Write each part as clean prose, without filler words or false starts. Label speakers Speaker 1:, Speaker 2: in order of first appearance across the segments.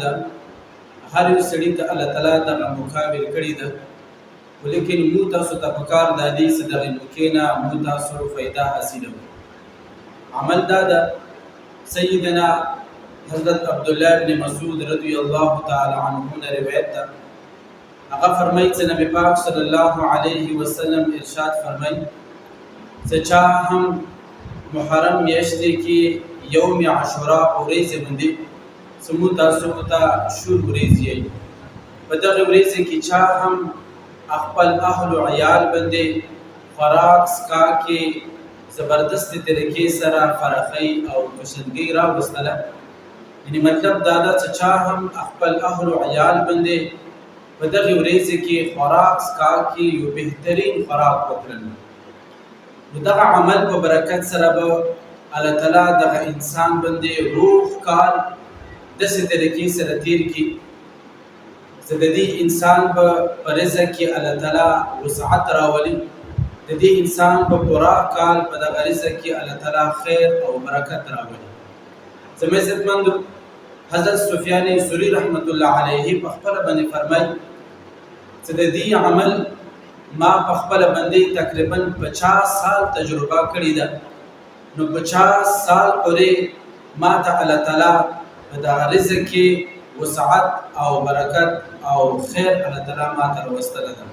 Speaker 1: ده، هر یو سړي ته الله تعالی دغه مقابل کړي ده، ولیکن مو تاسو ته پکار د دې چې دغه موقع نه مو تاسو فایده حاصله کړئ. عمل دا ده سیدنا حضرت عبدالله بن مسعود رضی الله تعالی عنه نے روایت ده، هغه فرمایي چې نبی پاک صلی الله علیه وسلم ارشاد فرمایي چې چا هم محرم میاشتې کې یوم عاشورا ورځ باندې سمو تاسو ته شور ورځ یې په دغه ورځ کې چا هم خپل اهل او عیال باندې خوراک سکا کې زبردست طریقې سره فرخی او کوشندګي راوستله. یعنی مطلب دا ده چې چا هم خپل اهل او عیال باندې په دغه ورځ کې خوراک سکا کې یو بهترین خوراک وکړل، نو دغه عمل په برکت سره به الله تعالی دغه انسان باندې روح کال داسې طریقې سره تیر کړي چې د دې انسان په رزق کې الله تعالی وسعت راولي، د دې انسان په پورا کال په دغه رزق کې الله تعالی خیر او برکت راولي. زموږ عزتمند حضرت سفیان ثوری رحمت الله علیه په خپل باندې فرمایي چې د دې عمل ما په خپل باندې تقریبا 50 سال تجربه کړې ده، نو 50 سال پورې ما ته الله تعالی په دغه رزق کې وسعت او برکت او خیر الله تعالی ما ته راوستله ده.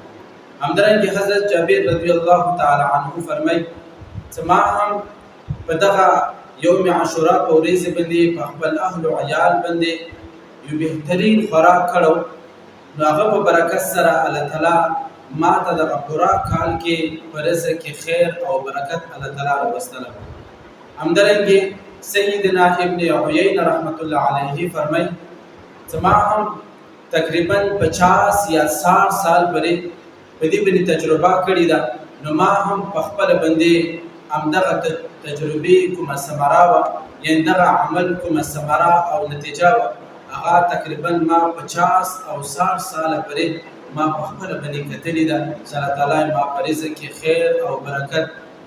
Speaker 1: همدارنګه حضرت جابر رضی الله تعالی عنه فرمایي چې ما هم په دغه یوم عاشورا په ورځ باندې په خپل اهل او عیال باندې یو بهترین خوراک کړو، نو هغه په برکت سره الله تعالی ما ته دغه پورا کال کې په رزق کې خیر او برکت الله تعالی راوستله. همدارنګه سیدنا ابن عیینه رحمت الله علیه فرمایي چې ما هم تقریبا 50 یا 60 سال پرې په دې باندې تجربه کړې ده، نو ما هم په خپل باندې همدغه تجربې کومه ثمره وه، یعنې دغه عمل کومه ثمره او نتیجه وه، هغه تقریبا ما 50 او 60 ساله پرې ما په خپله باندې کتلې ده چې الله تعالی ما په رزق کې خیر او برکت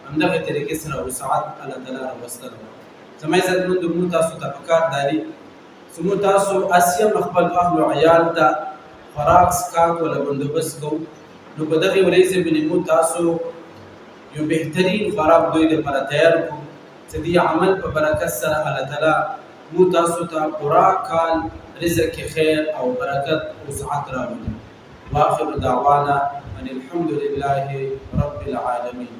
Speaker 1: همدغه طریقې سره وسعت الله تعالی راوستلی. زما عزتمندو مونږ تاسو ته پکار دا دي چې مونږ تاسو هسې هم خپل اهل و عیال ته خوراک څښاک ولا بندوبست کوو، نو په دغې ورځې باندې مونږ تاسو یو بهترین خوراک دوی لپاره تیار کړو چې دې عمل په برکت سره الله تعالی مونږ تاسو ته پورا کال رزق کې خیر او برکت وسعت راولي. واخر دعوانا ان الحمد لله رب العالمين.